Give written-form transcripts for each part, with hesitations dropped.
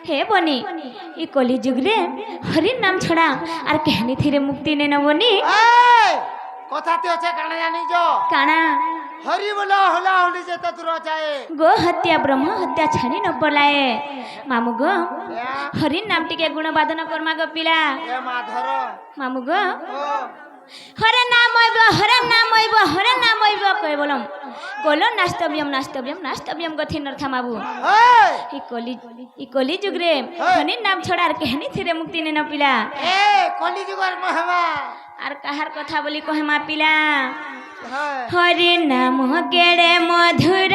हे बनी ई कली जुग रे हरि नाम छड़ा आर कहनी थी मुक्ति ने न बनी কথাতে আছে কানে জানি যো काना হরি বলো হলা হলি যেতে দূর যায় गो हत्या ब्रह्म हत्या छाड़ी न पलाए मामू गो हरि नाम टिके गुण बादन कर्मा गो पिला এ মাধর मामू गो ও हरे नाम हरे नाम कहे बोलम कोलो नास्तव्यम नास्तव्यम नास्तव्यम गथि नरथा माबू এই ई कली जुग रे हरि नाम छड़ा आर कहनी थी रे मुक्ति ने न पिला এ কলিযুগের মহিমা आर कहार कथा बोली कहे मा पिला হ্যাঁ हरि नाम केड़े मधुर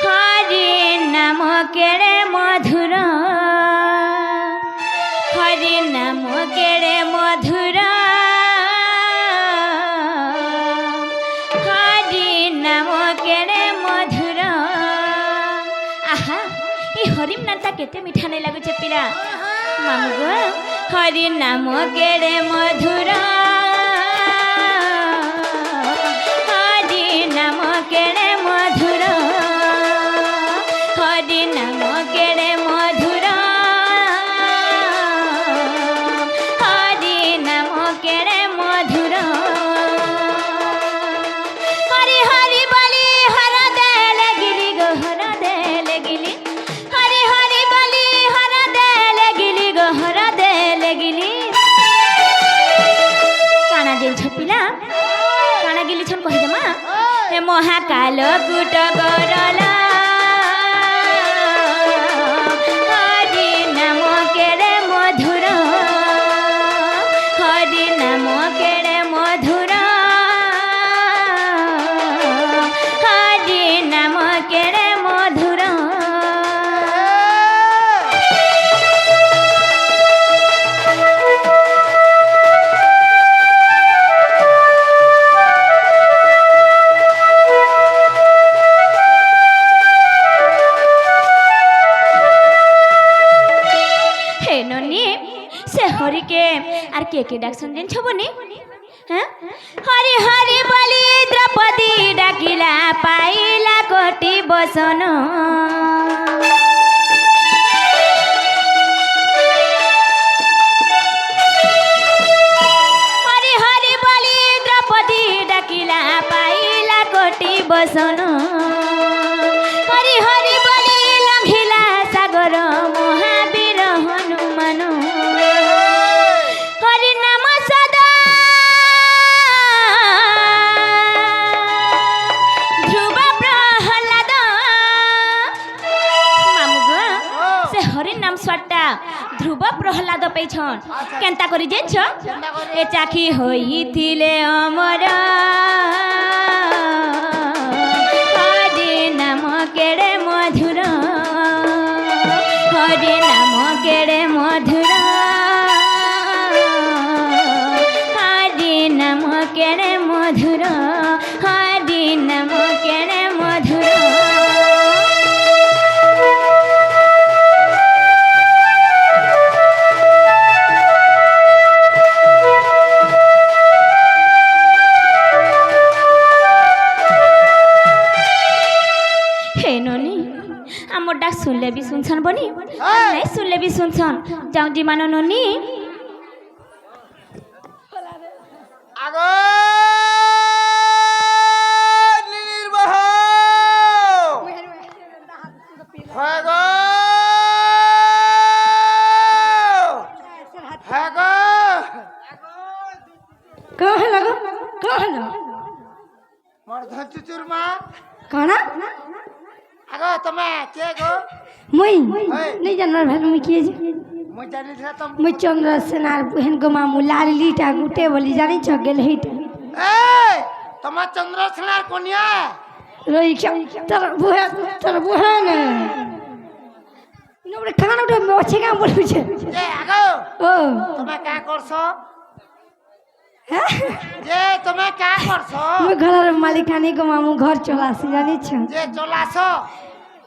हरि नाम केड़े मधुर हरि नाम केड़े मधुर हरि नाम केड़े मधुर आहा ई हरिम नाता केते मीठा नहीं लागुचे पिला मामू गो हरि नाम केड़े मधुर हरि नाम केड़े मधुर हरि नाम केड़े मधुर हरि नाम केड़े मधुर हरि हरि बोली हर दे लगिली गो हर दे लगिली हरि हरि बोली हर दे लगिली गो हर दे लगिली काना जेन छपिला काना गिली छन कहि देमा हे महाकाल कुट करला हरि नाम केड़े मधुर हरि नाम केड़े मधुर हरि नाम केड़े मधुर हे ननी से हरि के आर के डाक्सन जेन छबनी हैं हरि हरि बोली द्रौपदी डाकिला पाइला कोटि बसन हरि हरि बोली द्रौपदी डाकिला पाइला कोटि बसन हरि हरि बोली लंघिला सागर महावीर हनुमान हरि नाम सदा ध्रुव प्रहलाद मामू गो से हरि नाम स्वाटा ध्रुव प्रहलाद पैछन केनता करी जेछ ए चाखी होइथिले अमर हरि नाम केड़े मधुर हरि नाम केड़े मधुर हरि नाम केड़े मधुर हरि नाम केड़े मधुर हे ननी आमर डाक सुनले भी सुनछन बनी नहीं सुनले भी सुनछन जाऊ जी मानो ननी আগো নির্বাহ হয় গো হয় গো कहाँ लगो कहाँ लगो মোর ধচুচুর মা कहाँ আগো তুমি কে গো मुई है। नहीं जानवर भाई मुई किए মই জানি না তুমি मुई चंद्र सेनार बहन को मामू लाल लीटा गुटे बोली जानी छ गेल हिट এই তোমার চন্দ্রসেনার কন্যা रोई क्या तर बुहा ने नबरे खाना उठे मोछे का बोलू छे যে আগো ओ তুমি কা করছো हैं যে তুমি কা করছো मुई घर मालिकानी को मामू घर चला सी जानी छ যে চলাছো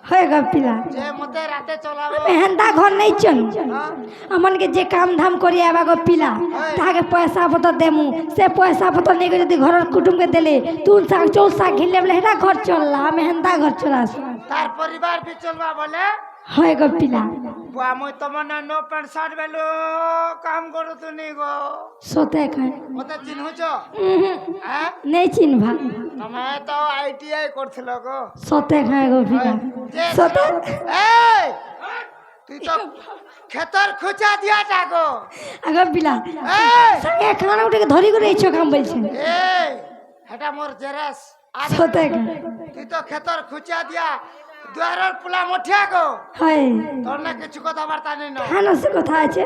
হয়ে গো পিলা যে মতে রাতে চলাবো আমি হেন্দা ঘর নেই চল হ্যাঁ? আমনকে যে কাম ধাম করি আবা গো পিলা তাকে পয়সা পত্র দেমু সে পয়সা পত্র নিয়ে যদি ঘরের কুটুমকে দিলে তুন শাক চৌল শাক ঘিরলে বলে হেটা ঘর চললা আমি হেন্দা ঘর চলে আসি তার পরিবার বি চলবা বলে হয়ে গো পিলা বুয়া মুই তোমার না নো প্যান্ট শার্ট বেলো কাম করো তুমি গো সতে খায় মতে চিনহুছ হ্যাঁ নেই চিনভা তুমি তো আইটিআই করছিল গো সতে খায় গো পিলা যে সতে এই তুই তো ক্ষেতর খুঁচা দিয়াটা গো আগো পিলা এই সাগে খানা উঠে ধরি করে ইচ্ছো কাম বলছে এই এটা মোর জেরাস আজ সতে খায় তুই তো ক্ষেতর খুঁচা দিয়া দুয়ারের পোলা মঠিয়া গো হয় তোর না কিছু কথাবার্তা নেই না খানা সে কথা আছে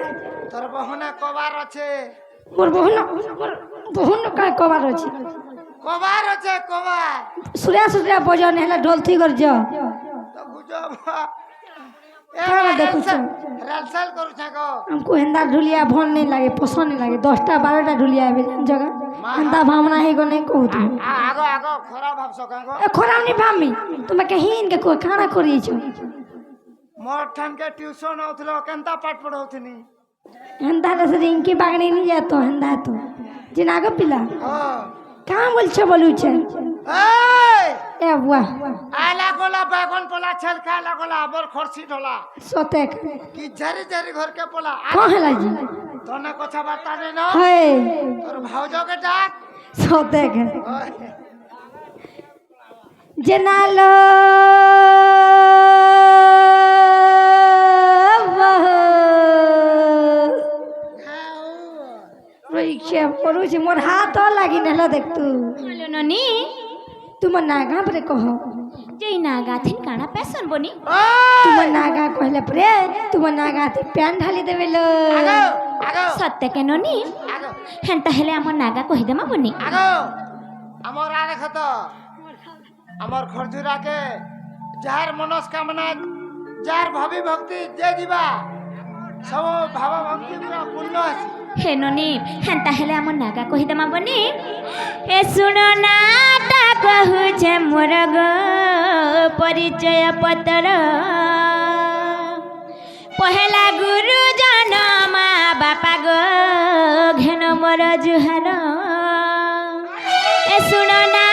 তোর বহুনে কবার আছে মোর বহুন কবার আছে কবার আছে কবার সুরিয়া বজন হেলা ঢোল থি কর যা তো বুঝো কানা দেখুছ রেলসেল করছে গো हमको हेंदा ढुलिया भन नहीं लागे पसंद नहीं लागे 10टा 12टा ढुलिया आवे जगह हेंदा भावना है को नहीं कहू तू আগো আগো খরা ভাবছো কাঙ্গ ए खराब नहीं भामी तुम कहीं के को खाना करी छ मोर ठान के ट्यूशन होथलो केनता पाठ पढ़ौथनी हेंदा से इनकी बागनी नहीं जातो हेंदा तो जिना गो पिला ओ कहां बोल छ बोलू छ ए ए बुआ आला गोला बैगन पोला छल खाला गोला आबर खरसी ढोला सोते कि झरी झरी घर के पोला कहला जी तोने কথা বার্তা নেই না है তোর ভাউজকে ডাক सोते ওই, जनालो परीक्षा पड़ू छे मोर हाथ लागी नहला देख तू হলো ননি तुम नागा परे कह যেই না গাথিন কানা পেছন বনি ওই, तुम नागा कहले परे तुम नागा ती प्यान ढाली देवेलो আগো আগো সত্য কেন নি আগো হেন তাহলে আমার নাগা কহিদেমা বনি আগো আমার আরে খত আমার খরজুরাকে যার মনস্কামনা যার ভাবি ভক্তি যে দিবা সব ভাব ভক্তি পুরা পূর্ণ আছে হে ননি হেন তাহলে আমার নাগা কহিদেমা বনি এ শুনো না তা কহুছে মোর গো পরিচয় পত্র পহেলা গুরু জন মা বাপা গো ঘেন মোর জুহার এ শুনো না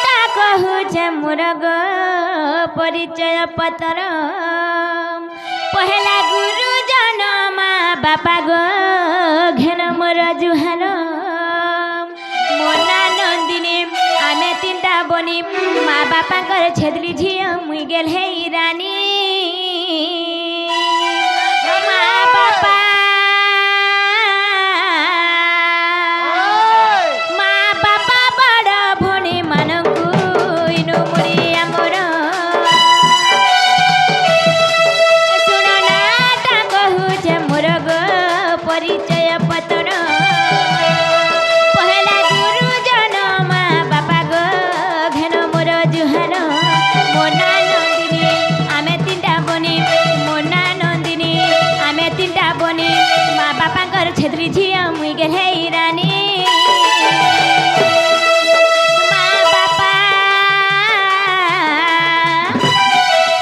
তা কহুছে মোর গো পরিচয় পত্র পহেলা গুরু জন মা বাপা গো ঘেন মোর জুহার মোনা নন্দিনী আমি তিনটা বনি মা বাপাঙ্কর ছেদলি ঝিও মুই গেল হেই রানী মা বাপা ওই, মা বাপা বড় ভনী মানকু ইনু মুড়ি আমর শুনো না তা কহুছে মোর গো পরিচয় পত্র পহেলা গুরু জন মা বাপা গো ঘেন মোর জুহার মোনা নন্দিনী আমি তিনটা বনি মোনা নন্দিনী আমি তিনটা বনি মা বাপাঙ্কর ছেদরি ঝিও মুই গেল হেই রানী মা বাপা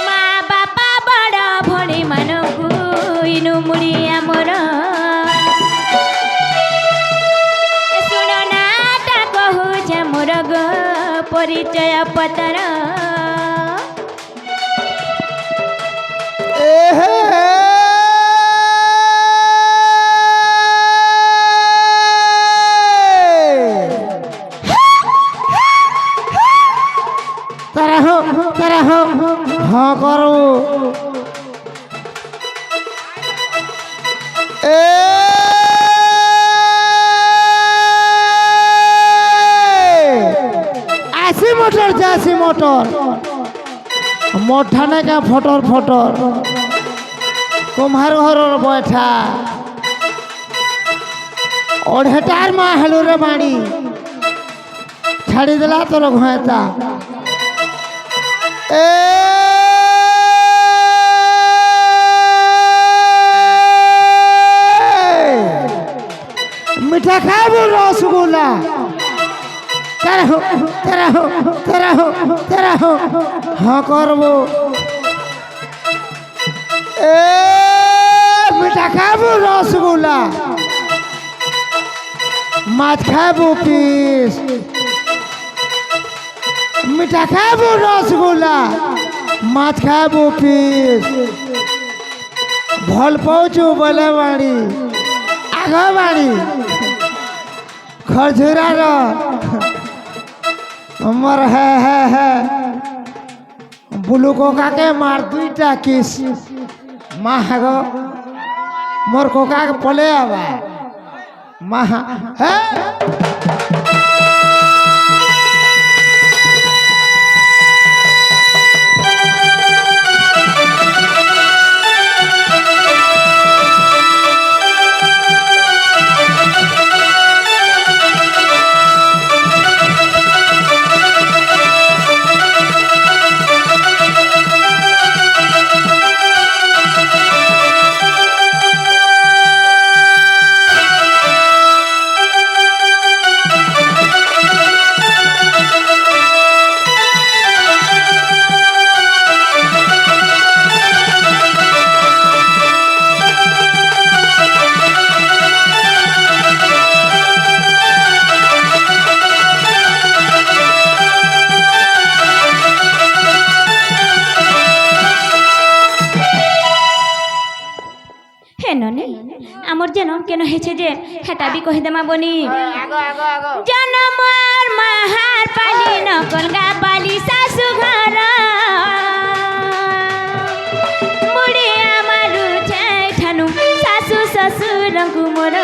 মা বাপা বড় ভণি মানকু ইনু মুড়ি আমর শুনো না তা কহুছে মোর গো পরিচয় পত্র তারা हाँ करो ऐसी मोटर जैसी मोटर मोठाने का फटर फटर कुम्हार घर बैठा ओढ़ेटार माँ हेलो रे बाणी छाड़ी दिला तोर घुएता মিঠা খাবো রসগোল্লা তেরা হো হ্যাঁ করবো এ মিঠা খাবো রসগোল্লা, মাছ খাবো পিস, মিঠা খাবো রসগোল্লা, মাছ খাবো পিস। ভাল পাউଛୁ বলে বাড়ি আগ বাড়ি খরঝুরার আমার হ্যাঁ বুলু কোকাকে মার 2টা কিস মা গো মোর কোকাকে পলে আবা মা হ্যাঁ আমার যেন কেন হয়েছে যে হেটা বি কহে দেমা বনি আগো আগো আগো জনমর মাহার পালি নকল গা পালি শাশু ঘর মুড়ি আমার ঠানু শাশু শ্বশুরଙ୍କୁ মোর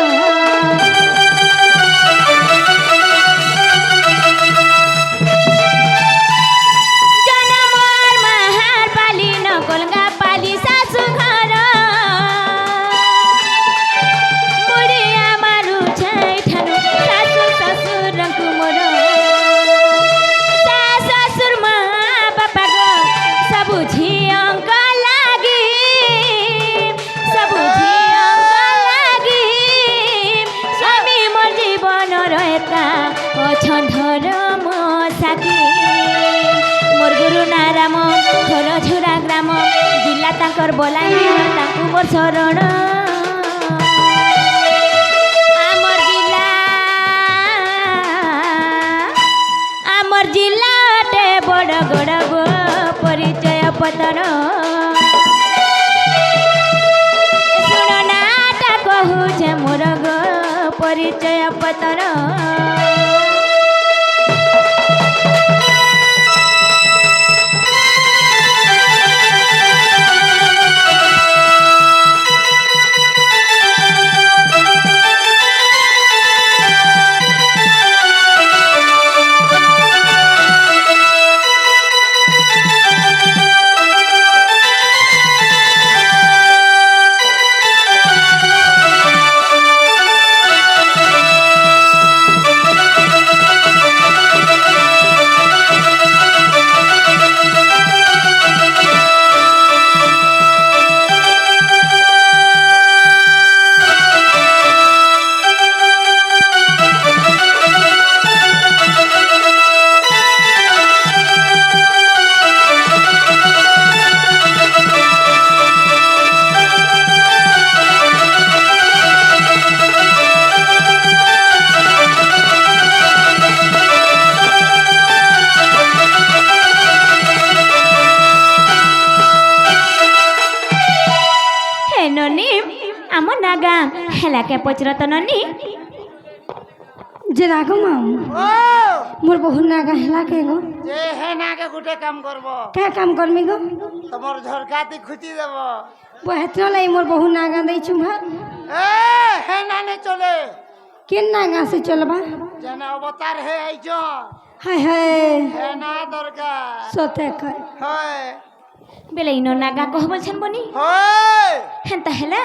জনমর মাহার পালি নকল গা পালি শাশু ঘর মোর গুরু নারাম খরঝুরা গ্রাম জিলা তাঙ্কর বলাঙ্গীর তাঙ্কু মোর শরণ আমার জিলাতে বড় গড় গো পরিচয় পতন শুণ নাটা কহুছে মোর গো পরিচয় পতন আমার নাগা হেলাকে পচরত ননি যে রাখো মাম ও মোর বহু নাগা হেলা কে গো যে হে নাকে গুটে কাম করব কে কাম করমি গো তোমার ঝরকাতি খুঁটি দেব বহেত্র লাই মোর বহু নাগা দেইছু ভা এ হে নানে চলে কেন নাগা সে চলবা যেন অবতার হে আইছ হায় হায় হে না দরকার সতে কয় হয় বেলে ইনো নাগা কহ বলছেন বনি হয় হেন্তা হেলা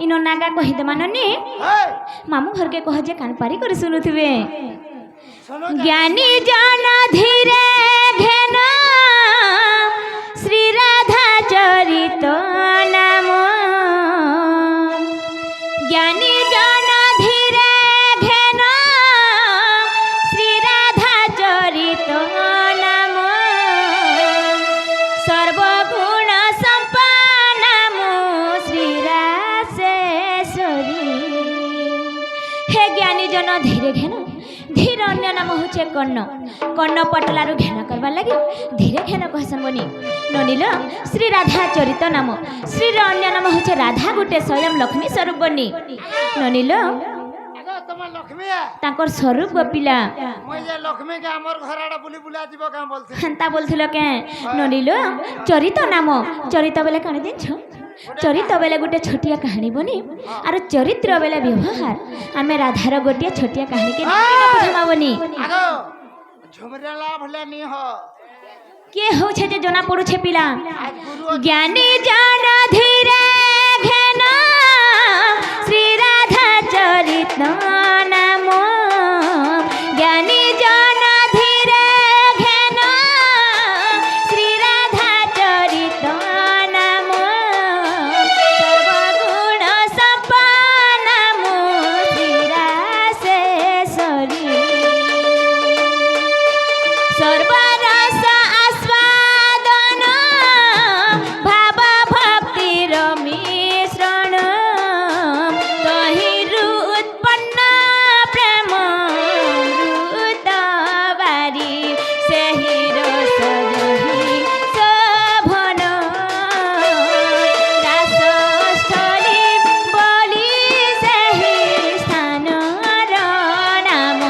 ইনো নাগা কহি দে মাননি হয় মামু ঘরকে কহ যে কান পারি করে শুনুথিবে শোনো জ্ঞানী জন ধীরে ঘেন শ্রী রাধা চরিত নাম জ্ঞানী জন ধীরে ঘেন শ্রী রাধা চরিত নাম সর্বগুণ সম্পন্ন হচ্ছে কর্ণ কর্ণ পটলারু ঘেন করবার লাগি ধীরে ঘেন কহসন বনি ননিল শ্রী রাধা চরিত নাম শ্রীর অন্য নাম হচ্ছে রাধা গোটে স্বয়ং লক্ষ্মী স্বরূপ বনি ননিল আগে তোমার লক্ষ্মী তাঁকর স্বরূপ পিলা মই যে লক্ষ্মী কে আমার ঘর আড়ে বুলি বুলা দিব কেন বলছি হেন্তা বলছিল কে ননিল চরিত নাম চরিত বেলে কাণি দিনছ চরিত বেলে গোটে ছোটিয়া কাহিনী বনি আর চরিত্র বেলে ব্যবহার আমি রাধার গোটিয়া ছোটিয়া কাহিনীকে বুঝামা বনি আগে ঝুমরেলা ভলে নি হ কে হচ্ছে যে জনা পড়ুছে পিলা আজ গুরু জ্ঞানী জন ধীরে ঘেন শ্রী রাধা চরিত নাম জ্ঞানী জন ধীরে ঘেন শ্রী রাধা চরিত নাম সর্বগুণ সম্পন্ন শ্রীরাশেশ্বরী সর্বরস আস্বাদন ভাব ভক্তির মিশ্রণ তহিরু উৎপন্ন প্রেম মৃত বারি ସେହି ରସ ରହି ଶୋଭନ ରାସସ୍ଥଳୀ ବୋଲି ସେହି ସ୍ଥାନର ନାମ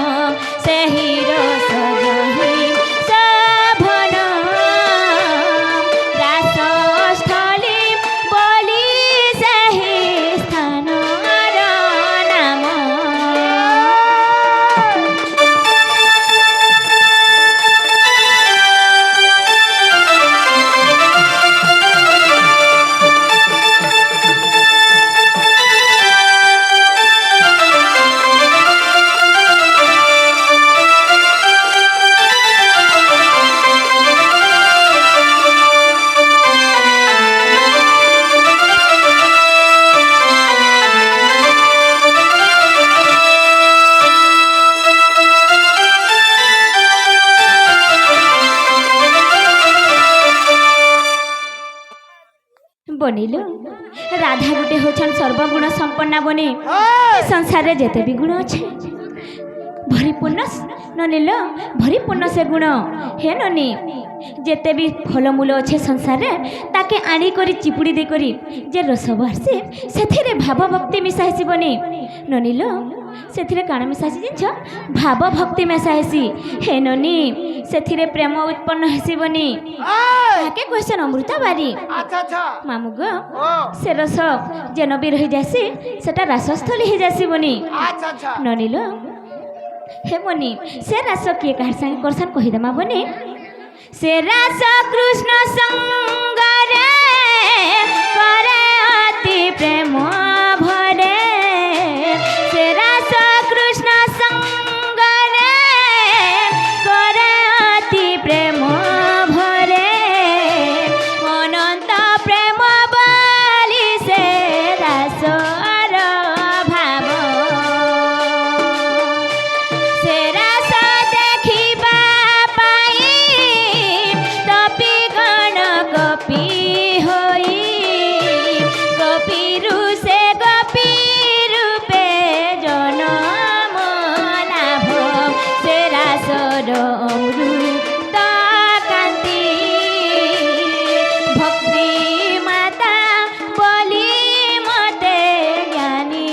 ସେହି ରସ ରହି ଶୋଭନ ରାସସ୍ଥଳୀ ବୋଲି ସେହି ସ୍ଥାନର ନାମ বনিল রাধা গোটে হচ্ছেন সর্বগুণ সম্পন্না বনি সংসারে যেতে বি গুণ আছে ভরিপূর্ণ ননিল ভরিপূর্ণ সে গুণ হে ননি যেতে বি ফলমূল আছে সংসারে তাকে আনি করি চিপুড়ি দেই করি যে রস বাহারসি সেথিরে ভাব ভক্তি মিশা হেসি বনি ননিল সেথিরে কাণ মিশা হেসি জিনিস ভাব ভক্তি মিশা হেসি হে ননি সেথিরে প্রেম উৎপন্ন হেসি বনি তাকে কইছেন অমৃতা বারি আচ্ছা আচ্ছা মামু গো ও সে রস যেন বি রহি যাসি সেটা রাসস্থলী হয়ে যাসি বনি আচ্ছা আচ্ছা ননিল হে বনি সে রাস কিয়ে কাহার সাথে করছেন কহিদেমা বনি সে রাস কৃষ্ণ সঙ্গরে করে অতি প্রেম ভরে সে রাস কৃষ্ণ সঙ্গরে করে অতি প্রেম ভরে অনন্ত প্রেম বলি সে রাসর ভাব সে রাস দেখিবা পাই তপি গণ কপি হই গোপীরু সে গোপী রূপে জনম লাভ সে রাসর অমৃত কান্তি ভক্তি মাতা বলি মতে জ্ঞানী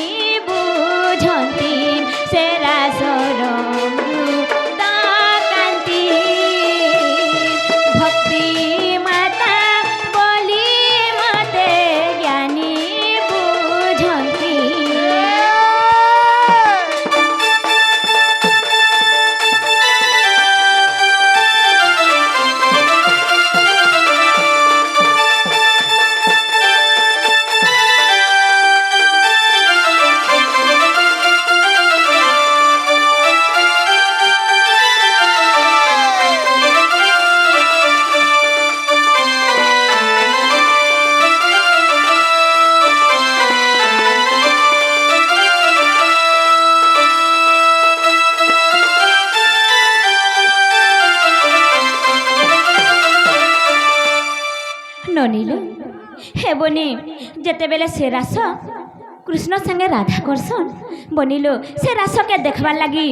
বুঝন্তি সে রাসর অমৃত কান্তি ভক্তি মাতা বলি মতে জ্ঞানী বুঝন্তি ননিল হেবনি যেতেবেলে সে রাস কৃষ্ণ সঙ্গে রাধা করছন বনিল সে রাসকে দেখবার লাগি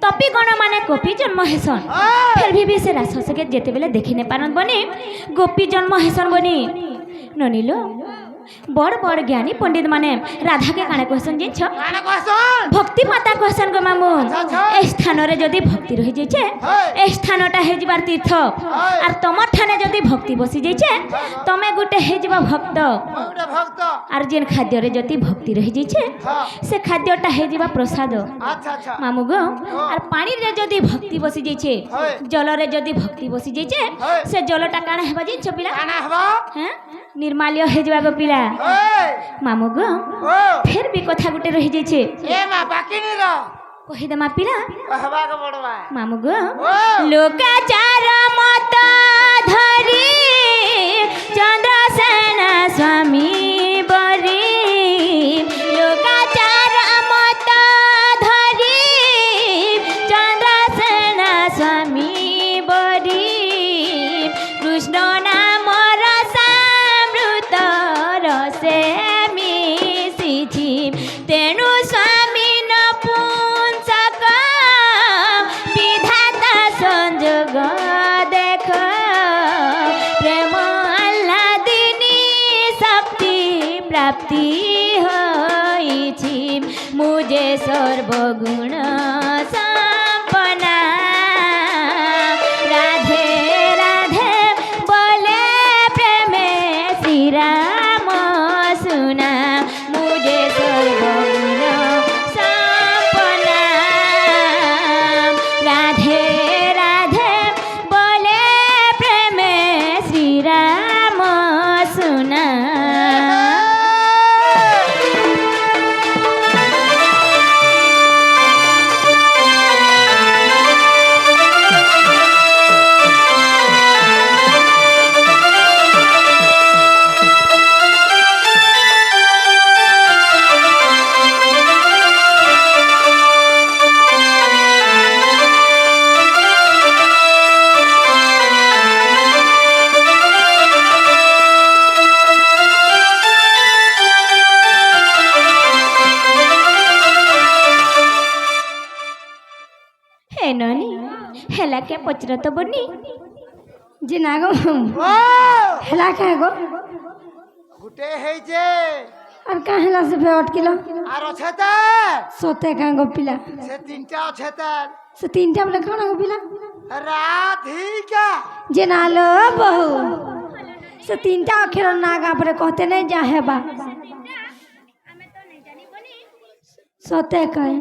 তপি গণ মানে গোপী জন্ম হেসন ফের ভি সে রাস সঙ্গে যেতেবেলে দেখি নে পারন বনি গোপী জন্ম হেসন বনি ননিল বড় বড় জ্ঞানী পণ্ডিত মানে রাধাকে কাণে কহসন জিনিস কানে কহসন ভক্তি মাতা কহসন গো মামু আচ্ছা। এই স্থানরে যদি ভক্তি রহি যাইছে এই স্থানটা হয়ে যাবার তীর্থ আর তোমার ঠানে যদি ভক্তি বসি যাইছে তুমি গোটে হয়ে যাবা ভক্ত ଗୋଟେ ভক্ত আর যেন খাদ্যরে যদি ভক্তি রহি যাইছে সে খাদ্যটা হয়ে যাবা প্রসাদ আচ্ছা আচ্ছা মামু গো আর পানিরে যদি ভক্তি বসি যাইছে জলরে যদি ভক্তি বসি যাইছে সে জলটা কাଣା হেবা যাইছ পিলা কানা হবা হ্যাঁ নির্মাল্য হয়ে যাবা গো পিলা এই মামু গো ও ফের বি কথা গোটে রহি যাইছে এ মা বাকি নি র কহি দেমা পিলা হবা কে বড়বা মামু গো ও লোকাচার মত ধরি চন্দ্রসেন স্বামী বরি লোকাচার মত ধরি চন্দ্রসেন স্বামী বরি কৃষ্ণ নাম রসামৃত রসে মিশিছি তেণু স্বামী নপুংসক বিধাতা সংযোগ দেখ প্রেম আহ্লাদিনী শক্তি প্রাপ্তি হইছি মুঝে সর্বগুণ সম্পন্না রাধে রাধে বলে প্রেমে শ্রীরাম সুনা মুঝে সর্বগুণ সম্পন্না রাধে রাধে বলে প্রেমে শ্রীরাম সুনা হে ননি হেলাকে পচরত বনি যে না গো ও হেলা কে গো গুটে হেইছে আর কা হেলা সে ফে অটকিল আর আছে তা সতে কা গো পিলা সে তিনটা আছে তার সে তিনটা বলে কানা গো পিলা রাধিকা যে না লো বহু সে তিনটা অক্ষর না গা পরে कहते नहीं जा है बा সতে কায়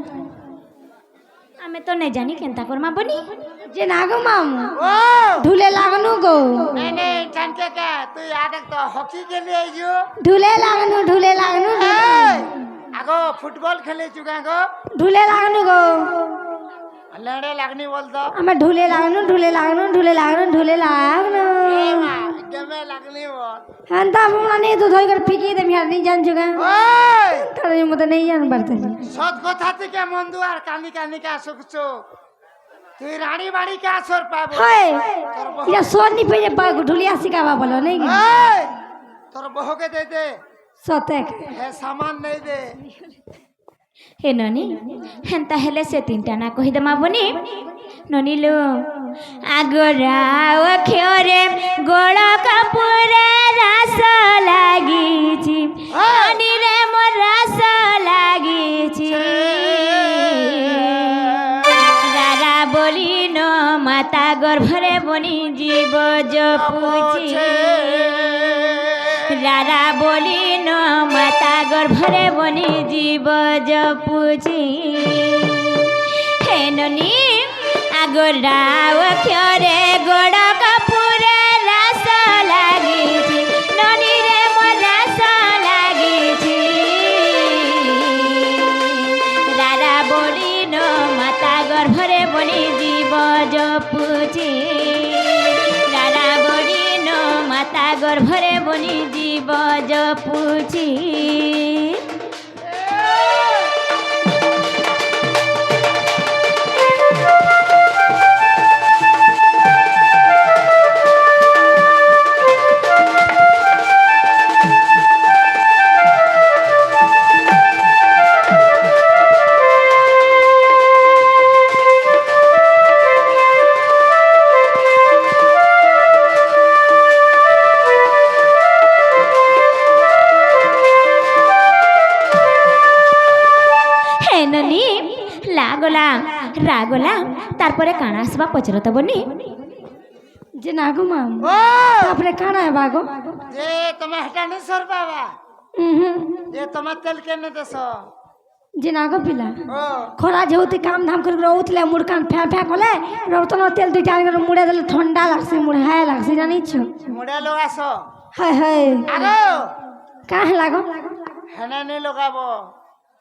আমি তো নাই জানি কেনতা করমা বনি যে না গো মামু ও ঢুলে লাগনু গো नहीं नहीं ठनके का तू याद तो हॉकी के लिए आइयो ঢুলে লাগনু आगो फुटबॉल खेले चुका गो ঢুলে লাগনু গো लड़े लगनी बोल दो আমি ঢুলে লাগনু जमे लगनी बोल हंता हमरा नहीं तो धोई कर फिकी दे मियार नहीं जान जुगा ओए करे मते नहीं जान पड़ते सत কথা থেকে মন দুয়ার কানি কানি কা সুখছো তুই রানী বাড়ি কা সর পাবো हाय या सोनी पे बा ढुलिया सिकावा बोलो नहीं कि ओए তোর বহকে দে দে सते হে সামান নেই দে হে ননি হেনতা হেলে সে তিনটা না কহি দেমা বনি ননিলো আগরা অক্ষরে গোল কাপুরে রাস লাগিছি ননিরে মোর রাস লাগিছি রারা বলি ন মাতা গর্ভরে বনি জীব জপুছি রারা বলি ন মাতা গর্ভরে বনি জীব জপুছি হে ননি আগরা অক্ষরে গোড় কাপুরে রাস লাগিছি ননিরে মোর রাস লাগিছি রারা বলি ন মাতা গর্ভরে বনি জীব জপুছি রারা বলি ন মাতা গর্ভরে বনি জীব জপুছি রাগলা তারপরে কাଣା আসবা পচরত বনি যে না গো মাম ও তারপরে কানা হেবা গো যে তুমি হেটা নি সর বাবা হুম যে তোমার তেল কেনে দেশ যে না গো পিলা ও খরা যেহেতু কাম ধাম করে রৌতলে মুড় কান ফ্যাঁ ফ্যাঁ করলে রৌতন তেল দুইটা আনি করে মুড়ে দিলে ঠান্ডা লাগছে মুড়ে হ্যাঁ লাগছে জানিছ মুড়ে লোক আস হায় হায় আগো কাঁ হেলা গো হেনে নি লগাবো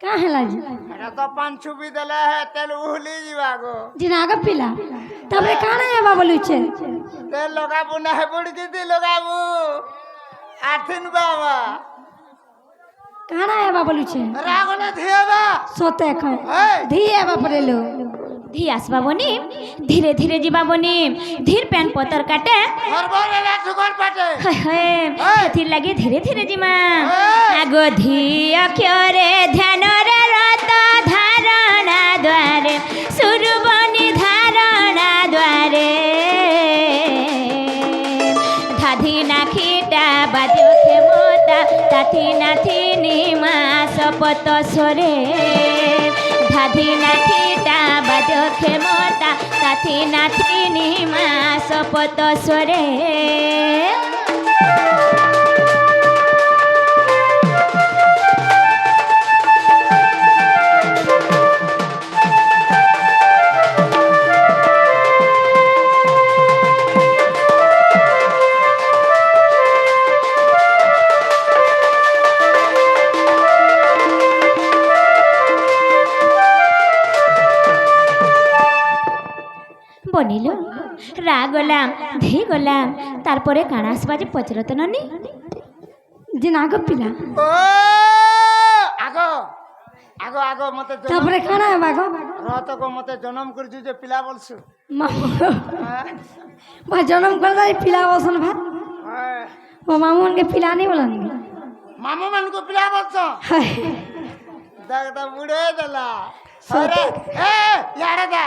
কাঁ হেলা জি এটা তো পান ছুপি দেলে তেল উহলি যাবা গো যে না গো পিলা তারপরে কানা হেবা বলুছে তেল লগাবো না বুড়ি দিদি লগাবো আঠিন বাবা কানা হেবা বলুছে রাগনে ধিয়াবা সতে কয় এই ধি হেবা পড়েলো ধি আসবা বনি ধীরে ধীরে ଯିବା বনি ধীর প্যান পতর কাটে ঘরবরে লাঠুকর পাটে ସେଥିର ଲାଗି ଧୀରେ ଧୀରେ ଯିମା এই! ଆଗ ଧି ଅକ୍ଷରେ ଧ୍ୟାନରେ ରତ ଧାରଣା ଦ୍ୱାରେ ସୁରବନି ଧାରଣା ଦ୍ୱାରେ ଧାଧି ନାଖିଟା ବାଦ୍ୟ କ୍ଷମତା ତାଥି ନାଥିନି ମାସ ପତସ୍ୱରେ ধাধি নাথিটা বাদ্য ক্ষমতা তাথি নাথিনি মাস পতস্বরে বনিল রা গলাম ধি গলাম তারপরে কাଣା আসবা যে পচরত ননি যে না গো পিলা ও আগো আগো আগো মতে তারপরে কানা হেবা গো রত গো মতে জনম করছু যে পিলা বলছু মামু হ্যাঁ বা জনম করে তাই পিলা বসন ভাত হ্যাঁ। ও মামুনকে পিলা নেই বলেন মামু মানকু পিলা বলছ দেখ তো বুড়ে দেলা সত্যি? আরে এ ইয়ারে দে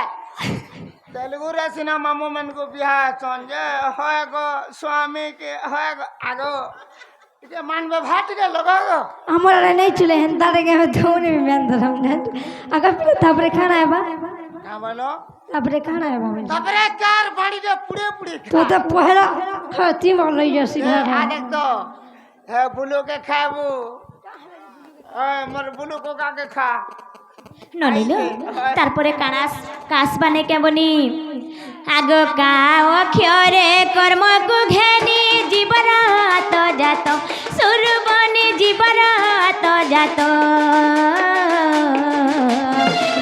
তেলুগু রে সিনা মামু মানকু বিয়া চন যে হয় গো স্বামী কে হয় গো আগো যে মানবে ভাত কে লগা গো আমার আরে নেই চলে হেন তারে গে ধৌনি মেন ধরম না আগা পিলা তারপরে খানা হেবা না বলো তারপরে খানা হেবা বলি তারপরে চার বাড়ি যে পুড়ে পুড়ে তো তো পহেলা খাতি মর লই যাসি আ দেখ তো হে বুলু কে খাবো মোর বুলু কো কাকে খা ননিল তারপরে কানাস কাস বানে কেবনি আগ কা অক্ষরে কর্মকু ঘেনি জীবরাত জাত সুরবনি জীবরাত জাত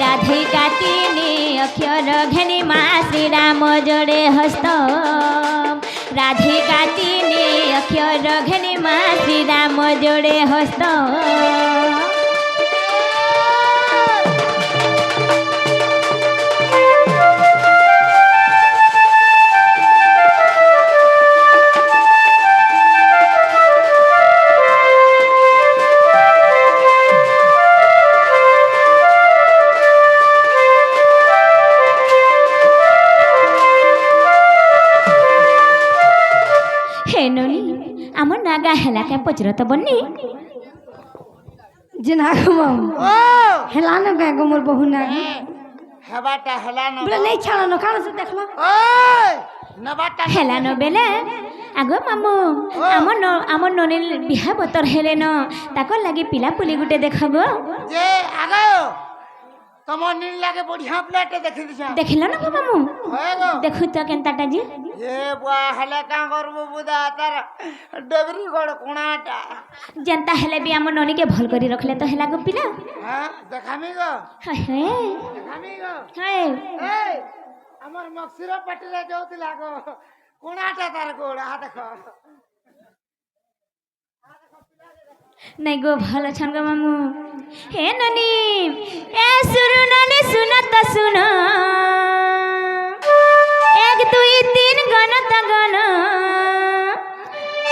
রাধিকা তিনি অক্ষর ঘেনি মা শ্রীরাম জোড়ে হস্ত রাধিকা তিনি অক্ষর ঘেনি মা শ্রীরাম জোড়ে হস্ত হেননি আমার নাগা হেলাকে পচরত বন্নি যে না গো মামু ও হেলা না গে গো মোর বহু না হেবাটা হেলানো বলে নেই ছাড়ানো কারো সে দেখলো ওই নেবাটা হেলানো বেলে আগ মামু আমার ননিল বিহা বতর হেলে ন তাকর লাগি পিলা পুলি গুটে দেখব যে আগো তোমার নীল লাগে বড়িয়া প্লেটে দেখি দিছা দেখিল না গো মামু হয়ে গো দেখু তো কেনতাটা জি এ বুয়া হেলে কাঁ করবো বুদা তার ডবরি গড় কোণাটা যেনতা হেলে বি আমার ননিকে ভাল করি রখলে তো হেলা গো পিলা হ্যাঁ দেখামি গো হায় হায় দেখামি গো হায় এই আমার মক্সির পাটিরে যাওতিলা গো কোণাটা তার গোড়া দেখো নাই গো ভালো ছন গো মামু হে ননি এ সুরু ননি শুনো তো শুনো এক দুই তিন গণত গণ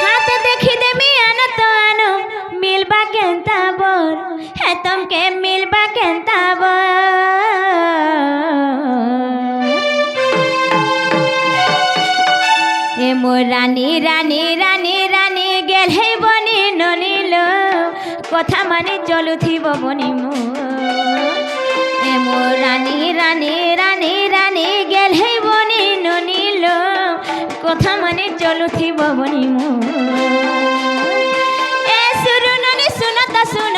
হাত দেখি দেমি আনো তো আনো মিলবা কেনতা বর হে তমকে মিলবা কেনতা বর এ মোর রানী রানী রানী রানী গেল হে বনি ননিল কথা মানে চলুথিব বনি মো এ মোর রানী রানী রানী রানী গেলে বনি ননিল কথা মানে চলুথিব বনি মো এ সুরু ননি শুনত শুন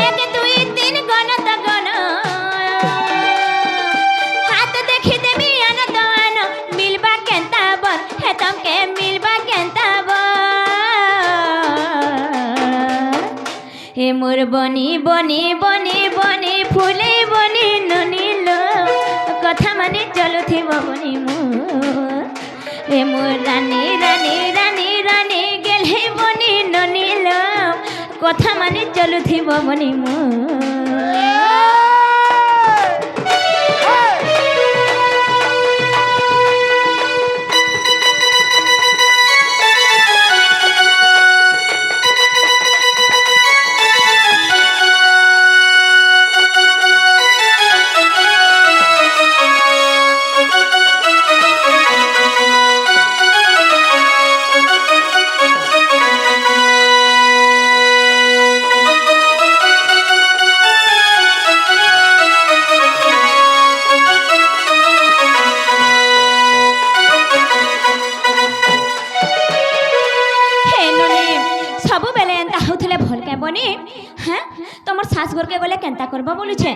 এক দুই তিন গণত গণ হাত দেখি দেবি আন দন মিলবা কেন্তা বন হে তমকে মিলবা কেন্তা বন হে মোর বনি বনি বনি বনি ফুলে বনি ননিল কথা মানে চলুথিব বনি মো হে মোর রানী রানী রানী রানী গেলে বনি ননিল কথা মানে চলুথিব বনি মো ସବୁବେଳେ ଏନ୍ତା ହଉଥିଲେ ଭଲ କେ ବନି হ্যাঁ তোমার শাশ ঘরকে গলে কেনতা করব বলুছে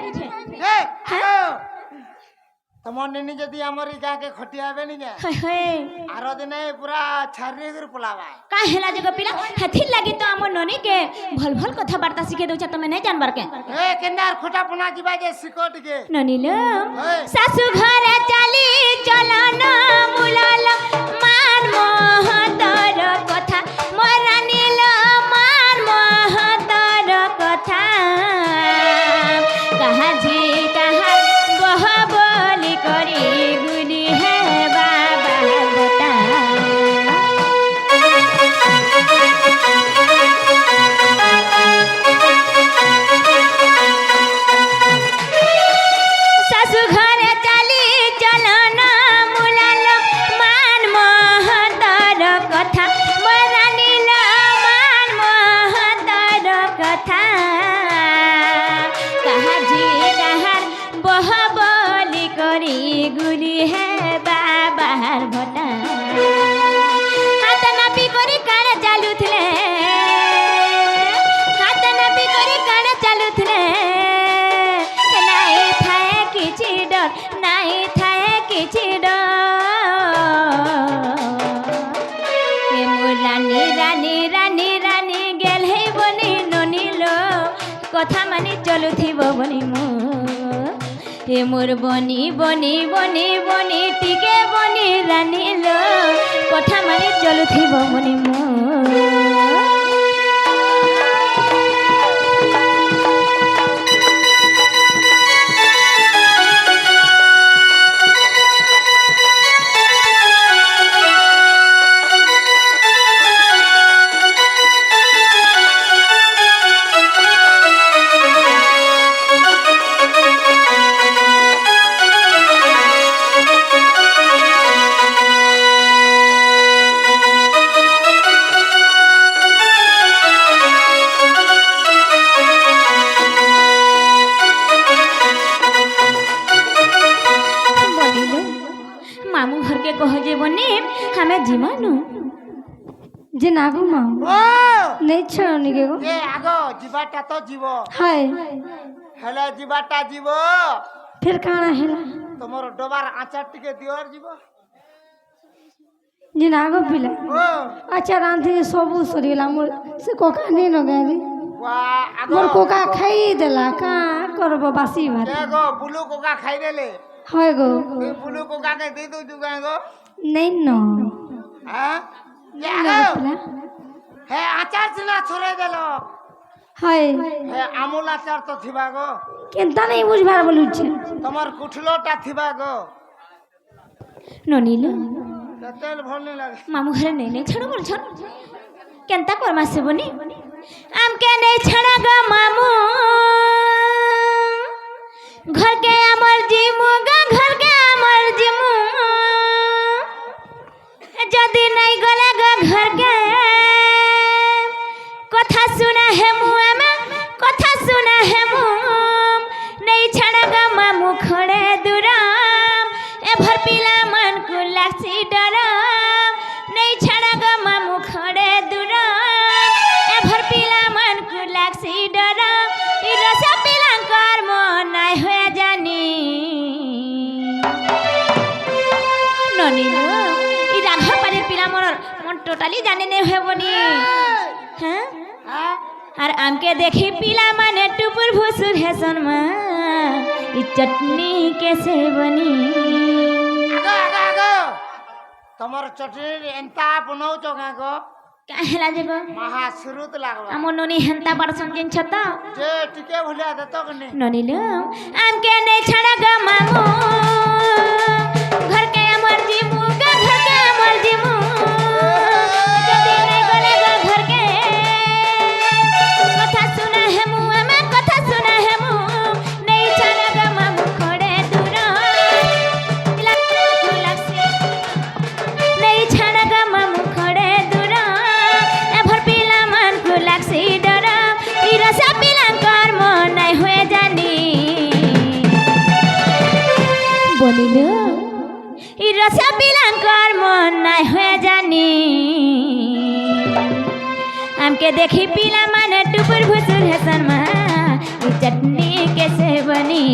তোমার নিনি যদি আমার এই গাঁকে খটি হবে নি গে হই হই আর দিনে পুরা ছাড়ি করে পলাবা কা হেলা যে পিলা হেথির লাগি তো আমার ননি কে ভাল ভাল কথা বার্তা শিখে দউছ তুমি নাই জানবার কে এ কেনার খোটা পোনা দিবা যে শিকট গে ননিল শাশু ঘরে চালি চলন মুলাল মান মহতর কথা মোরা নীল মান মহতর কথা কাহা ঝি কাহা বহ বলি করি গুলি হে বাবা বতা শাশু ঘরে চালি চলন মুলাল মান মহতর কথা মোরা নীল মান মহতর কথা কাহা ঝি কাহার বহ বলি করি গুলি হে বাবার ভটা হাত নাপি করি কানে চালুଥିଲେ হাত নাপি করি কানে চালুଥିଲେ নাই থায়ে কিছু ডর নাই থায়ে কিছু ডর মোর রানী রানী রানী রানী গেলে বনি ননিল কথা মানে চলুথিব বনি মো হে মোর বনি বনি বনি বনি টিকে বনি রানীল কথা মানে চলুথিব বনি মো মামু ঘরকে কহ যে বনি আমি জিমানু যে না গো মা ও নেই ছাড়নি গে গো এ আগ জিবাটা তো জীব হায় হেলে জিবাটা জীব ফের কাଣା হেলা তোমার ডবার আচার টিকে দিওর জীব যে না গো পিলা ও আচ্ছা রান্ধি সবু সরিলা মোর সে কোকা নেই নগালি ওয়া আগ মোর কোকা খাই দেলা কা করব বাসি ভাত এ গো বুলু কোকা খাই দেলে হয় গো এই বুলু কোকাকে দিয়ে দউ জুগা গো নেই ন হ্যাঁ এ না আগ গো পিলা হে আচার চিনা ছড়ে দিল হয় হে আমুল আচার তো থিবা গো কেনতা নেই বুঝবার বলুছে তোমার কুঠলোটা থিবা গো ননিল তেল ভাল নি লাগে মামু ঘরে নেই নেই ছাড়ো বলছ কেনতা করমা সে বনি আমকে নেই ছাড়া গো মামু घर के अमर जीमू गा घर के अमर जीमू जदी नहीं गले गा घर के कथा सुना है मुआ में कथा सुना है मुआ टोटाली जाने नहीं है बनी हाँ হ্যাঁ और आमके देखी पीला माने टुपुर भुसुर है सनमा ये चटनी कैसे बनी আগো আগো আগো তোমার চটনি এন্তা বনাউছ গাগো काहेला जेगो মহা সুরুত লাগবা आमो नोनी हंता बरसन जिन छता যে টিকে ভুলিয়া দেত কনে नोनी लो आमके नहीं छड़ा ग मामू घर के अमर जीमू का घर के अमर जीमू जदी नहीं गले ग घर के कथा सुना है मु हमें कथा सुना है मु नहीं छड़ा ग मामू खड़े दूर लक्ष्मी नहीं छड़ा ग मामू खड़े दूर ए भर पीला मन को लक्ष्मी डर रसा पीला कर मन नहीं हुए जानी बोलिलो ई रसा पीला कर मन नहीं हुए जानी हमके देखी पीला मन टुपुर भुसुर है सनमा ई चटनी कैसे बनी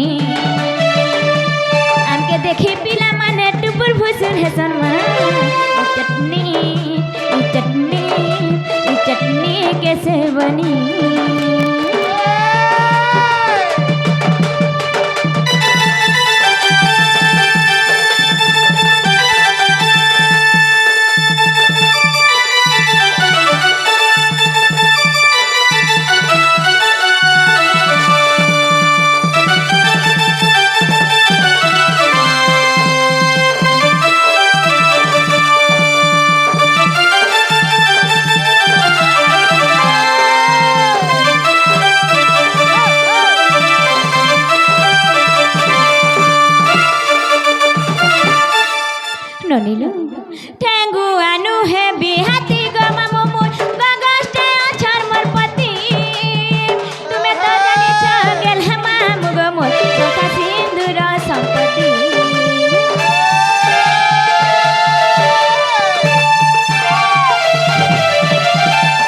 हमके देखी पीला मन टुपुर भुसुर है सनमा ई चटनी कैसे बनी ननिलो ठेंगु आनु है बिहाती गमा मोमो गगस्टे अछर मोर पति तुम्हें तो जानी छ गेल हमा मुगो मोर सोखा सिंदूर संपत्ति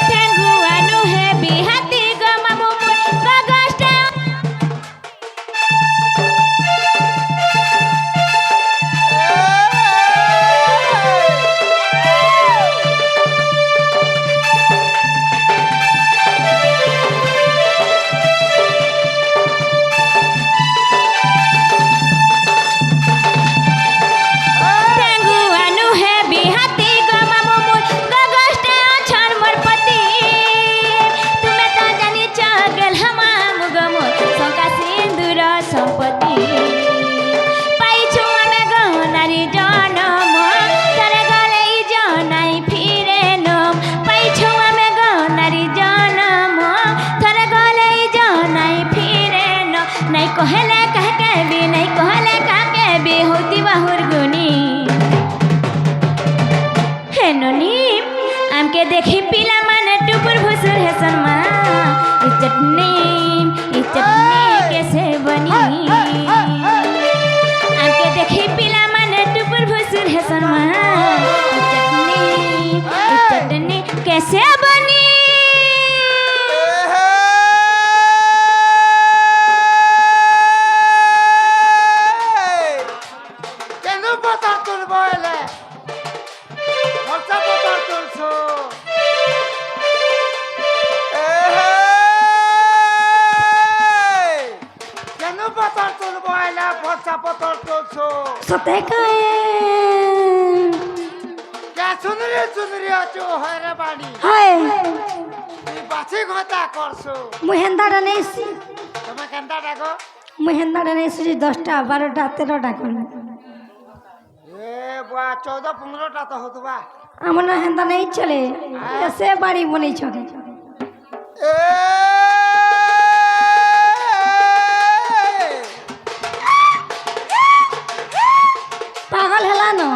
ठेंगु आनु है बिहाती गमा मोमो गगस्टे ठेंगु आनु है बिहाती गमा मोमो गगस्टे अछर मोर पति तुम्हें तो जानी छ गेल हमा मुगो मोर सोखा सिंदूर संपत्ति पाइछु हमें गहनारी जनम तरे गले जनाई फिरे नम पाइछु हमें गहनारी जनम तरे गले जनाई फिरे न नहीं कहले कह के भी नहीं कहले कह के भी होती बाहुर गुनी है नोनी आमके देखी पीला मन टुपुर भुसुर है सनमा ई चटनी कैसे बनी आमके देखी पीला मन टुपुर भुसुर है सनमा ई चटनी कैसे बनी কেন পতার তুলব এলে খরচা পতার তুলছো কেন পতার তুলব এলে খরচা পতার তুলছো সতে কায়ে কে চুনরি আছো হয় রে বাড়ি হায় তুই বাছি কথা করছো মুই হেন্দাটা নেইছি তুমি কেনটা ডাকো মুই হেন্দাটা নেইছি 10টা 12টা 13টা করে এ বুয়া 14-15টা তো হতবা আমার না হেন্দা নেই চলে সে বাড়ি বনেই চলে এ পাগল হেলা না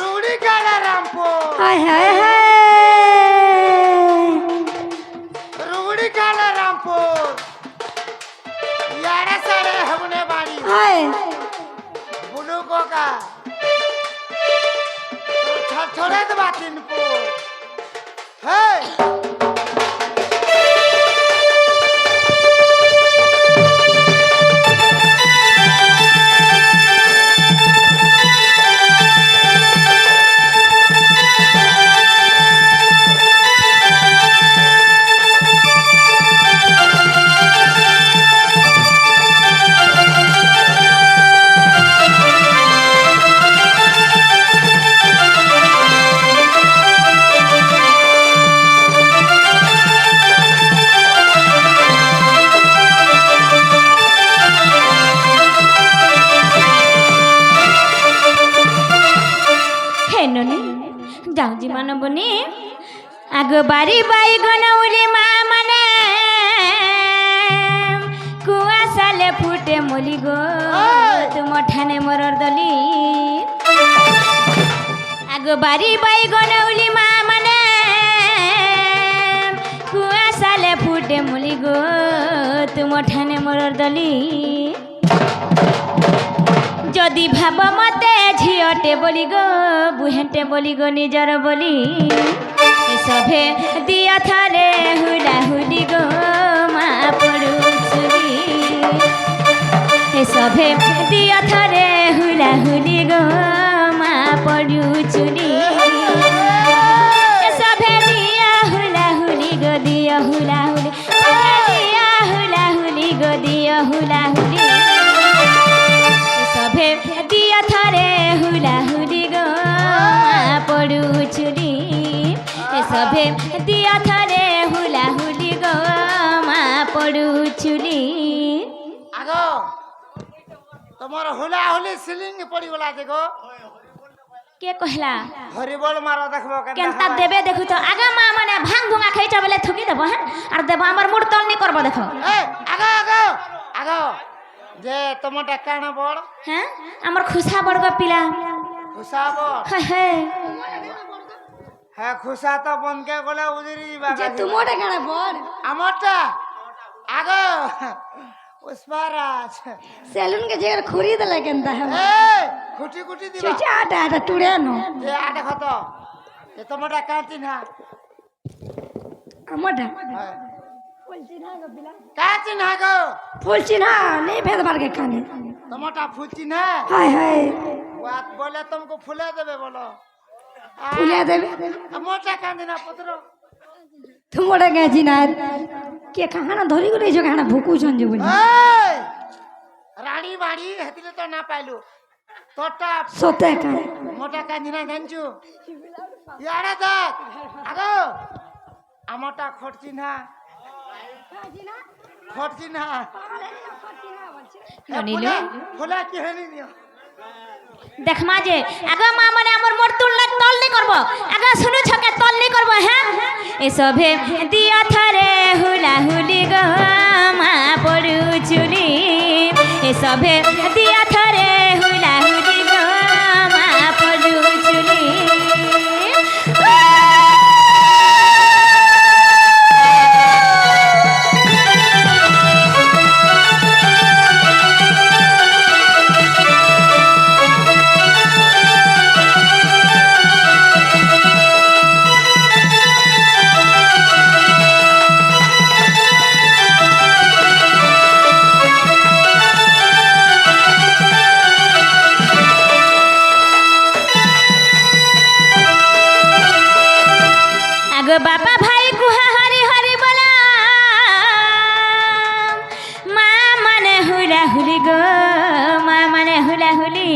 রুড়ি কালা রামপুর হায় হায় হায় রুড়ি কালা রামপুর यारे सारे हमने बाड़ी हाय बुलू को का छोड़े तो बात इनको है ଯାଉଛି ମାନ ବନି ଆଗ ବାରି ବାଇଗଣ ଉଲି ମା ମାନେ କୁଆଶାଲେ ଫୁଟେ ମଲି ଗୋ ତୁମ ଠାନେ ମରର ଦଲି ଆଗ ବାରି ବାଇଗଣ ଉଲି ମା ମାନେ କୁଆଶାଲେ ଫୁଟେ ମଲି ଗୋ ତୁମ ଠାନେ ମରର ଦଲି যদি ভাব মতে ঝিওটে বলি গো বুহেঁটে বলি গো নিজর বলি এসবে দিয়া থরে হুলা হুলি গো মা পড়ুচুরি এসবে দিয়া থরে হুলা হুলি গো মা পড়ুচুরি এসবে দিয়া হুলা হুলি গো দিয়া হুলা হুলি দিয়া হুলা হুলি গো দিয়া হুলা হুলি সভে দিয়া থরে হুলা হুলি গো পড়ুচুরি সভে দিয়া থরে হুলা হুলি গো মা পড়ুচুরি আগ তোমার হুলা হুলি সিলিং পড়িগলা দেখো কে কহলা হরিবল মার দেখবো কেনতা দেবে দেখু তো আগা মা মানে ভাঙ ভুঙা খাইটা বলে থুকি দেব হ্যাঁ আর দেব আমার মুড তল নি করব দেখো আগ আগ আগ যে তোমারটা কানা বড় হ্যাঁ আমার খুশা বড় পিলা খুশা বড় হ্যাঁ হ্যাঁ খুশা তো বনকে গলে উদিরি যাবা যে তোমারটা কেন বড় আমারটা আগ উসমারাজ সেলুন के जगह खरीद ले केनता है খুঁটি খুঁটি দিবা चुचा आटा आटा टुरे नो যে আটা খত যে তোমারটা কাঁচি না আমাটা কাঁচি না গো फूल चिन्हा नहीं भेद बार के खाने তোমারটা ফুচি না हाय हाय बात बोले तुमको फुले देबे बोलो फूले देवे मोटा कांदी ना पत्र तुमोड़ा के जिना के कहाना धरी को जो कहाना भूकू छन जो बोली रानी बाड़ी हेतिले तो ना पाइलु तोटा सोते का मोटा कांदी ना जानचु यारा देख आगो আমটা খরচি না খরচি না ননিলে ফোলা কি হেনি নিও দেখ মা যে আগা মা মানে আমার মোর তুলনা তল নি করব আগা শুনু ছকে তল নি করব হ্যাঁ এসবে দিয়া থরে হুলা হুলি গো মা পড়ুচুলি এসবে দিয়া থরে হুলা হুলি গো মা পড়ুচুলি বাবা ভাই কুহা হরি হরি বলা মা মানে হুলা হুলি গো মা মানে হুলা হুলি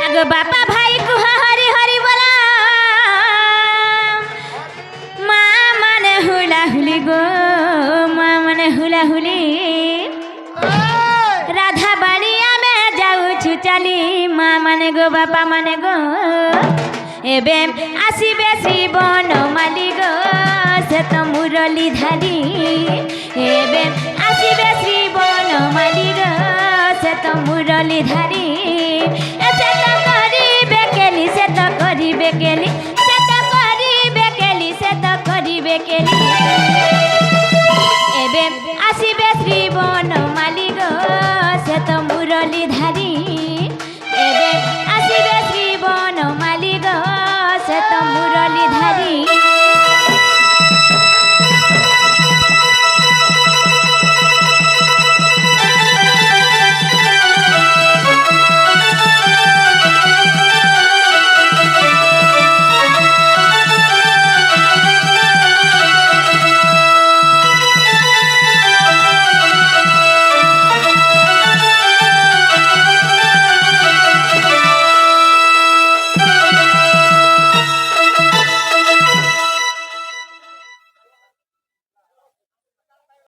আগ বাবা ভাই কুহা হরি হরি বলা মা মানে হুলা হুলি গো মা মানে হুলা হুলি রাধা বাড়ি আমি যাউছু চালি মা মানে গো বাপা মানে গো এবে আসিবে শ্রীবন মালি গো সে তো মুরলি ধারি এবে আসিবে শ্রীবন মালি গো সে তো মুরলি ধারি সে তো করিবে কেলি সে তো করিবে কেলি সে তো করিবে কেলি সে তো করিবে কেলি এবে আসিবে শ্রীবন মালি গো সে তো মুরলি ধারি